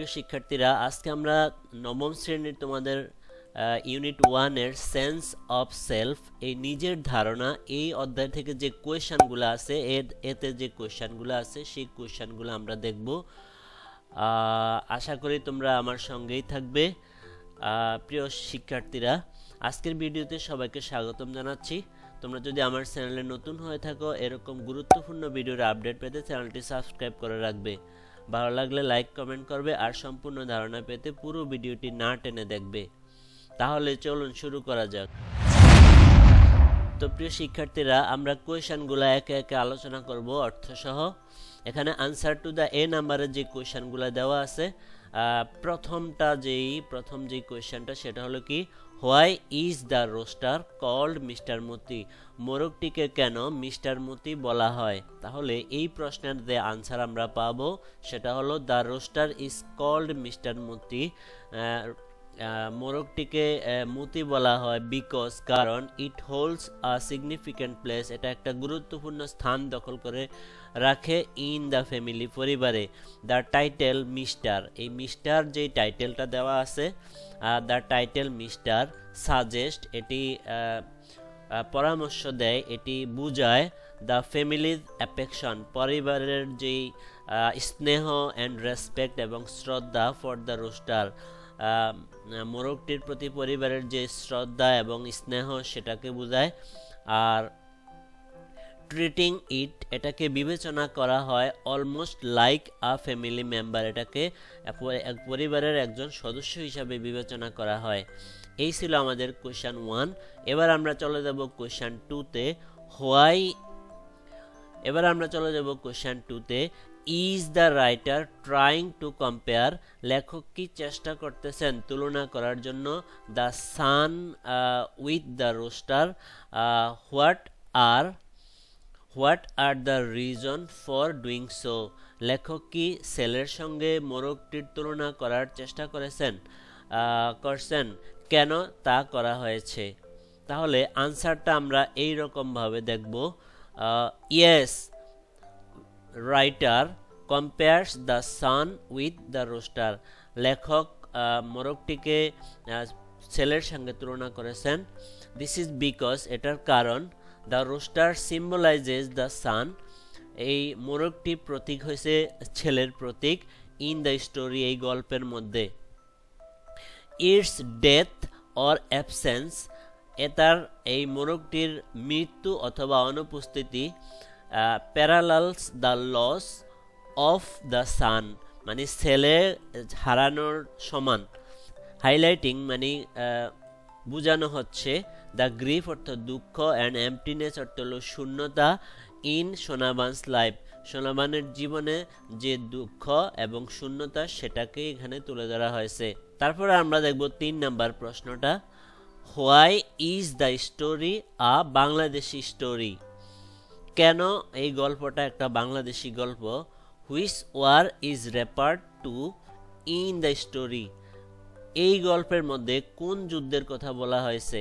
প্রিয় শিক্ষার্থীরা, আজকে আমরা নবম শ্রেণীর তোমাদের ইউনিট 1 এর সেন্স অফ সেলফ, এই নিজের ধারণা, এই অধ্যায় থেকে যে কোয়েশ্চনগুলো আছে এতে যে কোয়েশ্চনগুলো আছে সেই কোয়েশ্চনগুলো আমরা দেখব। আশা করি তোমরা আমার সঙ্গেই থাকবে। প্রিয় শিক্ষার্থীরা, আজকের ভিডিওতে সবাইকে স্বাগতম জানাচ্ছি। তোমরা যদি আমার চ্যানেলে নতুন হয়ে থাকো, এরকম গুরুত্বপূর্ণ ভিডিওর আপডেট পেতে চ্যানেলটি সাবস্ক্রাইব করে রাখবে। ভালো লাগলে লাইক কমেন্ট করবে আর সম্পূর্ণ ধারণা পেতে পুরো ভিডিওটি না টেনে দেখবে। তাহলে চলুন শুরু করা যাক। তো প্রিয় শিক্ষার্থীরা, আমরা কোয়েশ্চনগুলো একে একে আলোচনা করব অর্থসহ। এখানে আনসার টু দ্য এ নাম্বারের যে কোয়েশ্চনগুলো দেওয়া আছে, প্রথম যেই কোয়েশ্চনটা সেটা হলো কি, why is the rooster called mister Moti? মোরগটিকে কেন মিস্টার মতি বলা হয়? তাহলে এই প্রশ্নের যে আনসার আমরা পাবো সেটা হলো the rooster is called mister Moti. মোরগটিকে মতি বলা হয় বিকজ, কারণ it holds a significant place, এটা একটা গুরুত্বপূর্ণ স্থান দখল করে রাখে ইন দ্য ফ্যামিলি, পরিবারে। দ্য টাইটেল মিস্টার, এই মিস্টার যে টাইটেলটা দেওয়া আছে, দ্য টাইটেল মিস্টার সাজেস্ট, এটি পরামর্শ দেয়, এটি বুঝায় দ্য ফ্যামিলিজ অ্যাফেকশন, পরিবারের যেই স্নেহ অ্যান্ড রেসপেক্ট এবং শ্রদ্ধা ফর দ্য রোস্টার, মোরগটির প্রতি পরিবারের যে শ্রদ্ধা এবং স্নেহ সেটাকে বোঝায়। আর ট্রিটিং ইট, এটাকে বিবেচনা করা হয় অলমোস্ট লাইক আ ফ্যামিলি মেম্বার, এটাকে পরিবারের একজন সদস্য হিসাবে বিবেচনা করা হয়। এই ছিল আমাদের কোয়েশ্চন 1। এবার আমরা চলে যাব কোয়েশ্চন 2-তে। কোয়েশ্চন 2-তে, is the writer trying to compare, লেখক কি চেষ্টা করতেছেন তুলনা করার জন্য the son with the rooster? What are the reason for doing so? লেখক কি সেলের সঙ্গে মোরগটির তুলনা করার চেষ্টা করছেন? কেন তা করা হয়েছে? তাহলে আনসারটা আমরা এই রকম ভাবে দেখব। Yes, writer compares the son with the rooster, লেখক মোরগটিকে ছেলের সঙ্গে তুলনা করেছেন। দিস ইজ বিকজ, এটার কারণ the rooster symbolises the son, এই মোরগটি প্রতীক হয়েছে ছেলের প্রতীক ইন দ্য স্টোরি, এই গল্পের মধ্যে। ইটস ডেথ অর অ্যাবসেন্স, এই মোরগটির মৃত্যু অথবা অনুপস্থিতি parallels the loss of the son, মানে ছেলে হারানোর সমান। হাইলাইটিং মানে বোঝানো হচ্ছে, দ্য গ্রিফ অর্থ দুঃখ, অ্যান্ড এমটিনেস অর্থ হল শূন্যতা, ইন সোনাবানস লাইফ, সোনাবানের জীবনে যে দুঃখ এবং শূন্যতা সেটাকে এখানে তুলে ধরা হয়েছে। তারপরে আমরা দেখব 3 নাম্বার প্রশ্নটা, why is the story a Bangladeshi story? কেন এই গল্পটা একটা বাংলাদেশি গল্প? Which war is referred to in the story, এই গল্পের মধ্যে কোন যুদ্ধের কথা বলা হয়েছে?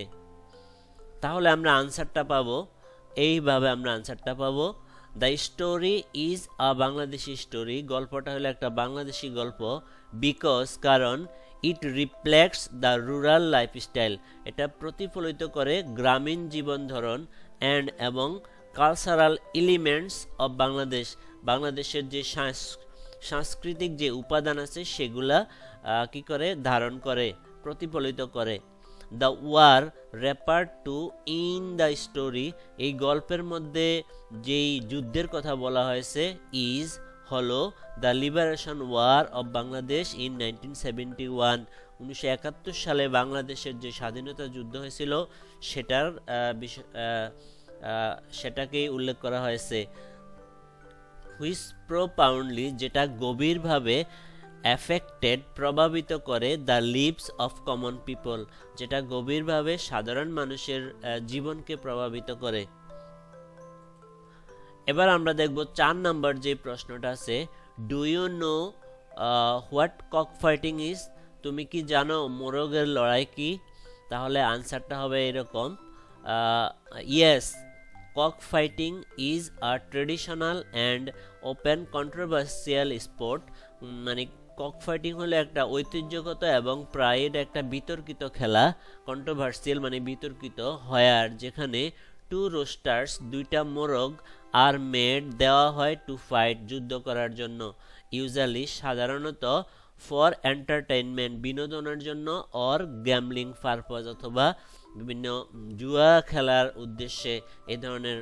তাহলে আমরা আনসারটা পাবো এইভাবে, the story is a Bangladeshi story, গল্পটা হলো একটা বাংলাদেশি গল্প। বিকজ, কারণ ইট রিফ্লেক্টস দ্য রুরাল লাইফস্টাইল, এটা প্রতিফলিত করে গ্রামীণ জীবন ধরন, এবং কালচারাল এলিমেন্টস অব বাংলাদেশ, বাংলাদেশের যে সাংস্কৃতিক যে উপাদান আছে সেগুলা কি করে ধারণ করে, প্রতিফলিত করে। The war referred to in the story, এই গল্পের মধ্যে যেই যুদ্ধের কথা বলা হয়েছে ইজ হলো the liberation war of Bangladesh in 1971, 1971 সালে বাংলাদেশের যে স্বাধীনতা যুদ্ধ হয়েছিল সেটাকেই উল্লেখ করা হয়েছে। হুইচ প্রোপাউন্ডলি, যেটা গভীরভাবে অ্যাফেক্টেড, প্রভাবিত করে the lives of common people, যেটা গভীরভাবে সাধারণ মানুষের জীবনকে প্রভাবিত করে। এবার আমরা দেখব 4 নাম্বার যে প্রশ্নটা আছে, do you know what cock fighting is? তুমি কি জানো মোরগের লড়াই কি? তাহলে আনসারটা হবে এরকম, yes, cock fighting is a traditional and open controversial sport, মানে কক ফাইটিং হলো একটা ঐতিহ্যগত এবং প্রায় একটা বিতর্কিত খেলা, কন্ট্রোভার্সিয়াল মানে বিতর্কিত, হয়ার যেখানে টু রোস্টার্স দুইটা মোরগ আর মেড দেওয়া হয় টু ফাইট যুদ্ধ করার জন্য, ইউজুয়ালি সাধারণত ফর এন্টারটেইনমেন্ট বিনোদনের জন্য, অর গ্যামলিং পারপজ অথবা বিভিন্ন জুয়া খেলার উদ্দেশ্যে এই ধরনের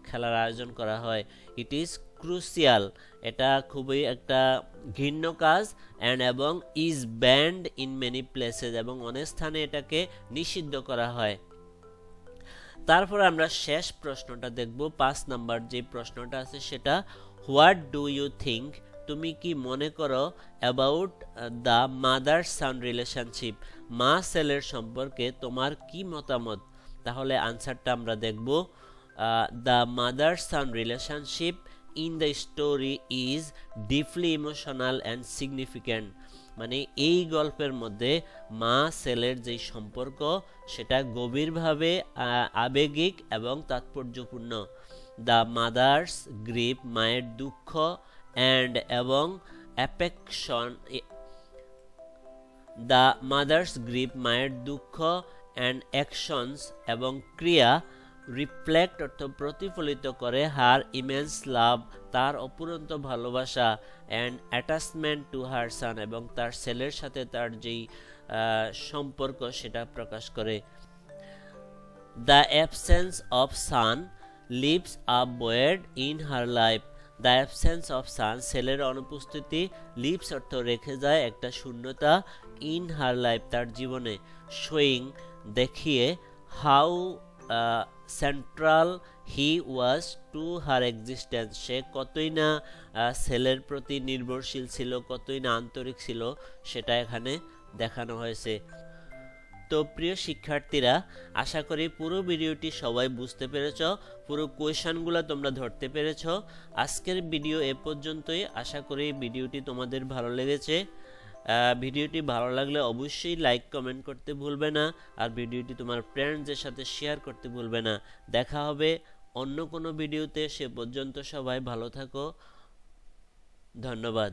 খেলার আয়োজন করা হয়। ইট ইজ ক্রুশিয়াল, এটা খুবই একটা ঘৃণ্য কাজ, অ্যান্ড এবং is band in many places, এবং অনেক স্থানে এটাকে নিষিদ্ধ করা হয়। তারপর আমরা শেষ প্রশ্নটা দেখব, 5 নাম্বার যে প্রশ্নটা আছে সেটা, হোয়াট ডু ইউ থিঙ্ক, তুমি কি মনে করো, about the mother son relationship, মা ছেলের সম্পর্কে তোমার কি মতামত? তাহলে আনসারটা আমরা দেখব, the mother son relationship in the story is deeply emotional and significant, মানে এই গল্পের মধ্যে মা ছেলের যে সম্পর্ক সেটা গভীরভাবে আবেগিক এবং তাৎপর্যপূর্ণ। দ্য মাদার্স গ্রিপ, মায়ের দুঃখ, অ্যান্ড এবং অ্যাফেকশন, দ্য মাদার্স গ্রিপ মায়ের দুঃখ, অ্যান্ড অ্যাকশনস এবং ক্রিয়া, রিফ্লেক্ট অর্থ প্রতিফলিত করে, হার ইমেন্স লাভ তার অপুরন্ত ভালোবাসা, অ্যান্ড অ্যাটাচমেন্ট টু হার সান এবং তার ছেলের সাথে তার যেই সম্পর্ক সেটা প্রকাশ করে। The absence of son leaves a void in her life, the absence of son ছেলের অনুপস্থিতি, লিভস অর্থ রেখে যায় একটা শূন্যতা, ইন হার লাইফ তার জীবনে, শোয়িং দেখিয়ে, how central he was to her existence সে কতই না ছেলের প্রতি নির্ভরশীল ছিল, কতই না আন্তরিক ছিল, সেটা এখানে দেখানো হয়েছে। তো প্রিয় শিক্ষার্থীরা, আশা করি পুরো ভিডিওটি সবাই বুঝতে পেরেছ, পুরো কোয়েশনগুলো তোমরা ধরতে পেরেছ। আজকের ভিডিও এ পর্যন্তই, আশা করি ভিডিওটি তোমাদের ভালো লেগেছে। ভিডিওটি ভালো লাগলে অবশ্যই লাইক কমেন্ট করতে ভুলবে না, আর ভিডিওটি তোমার ফ্রেন্ডসদের সাথে শেয়ার করতে ভুলবে না। দেখা হবে অন্য কোনো ভিডিওতে, সে পর্যন্ত সবাই ভালো থাকো, ধন্যবাদ।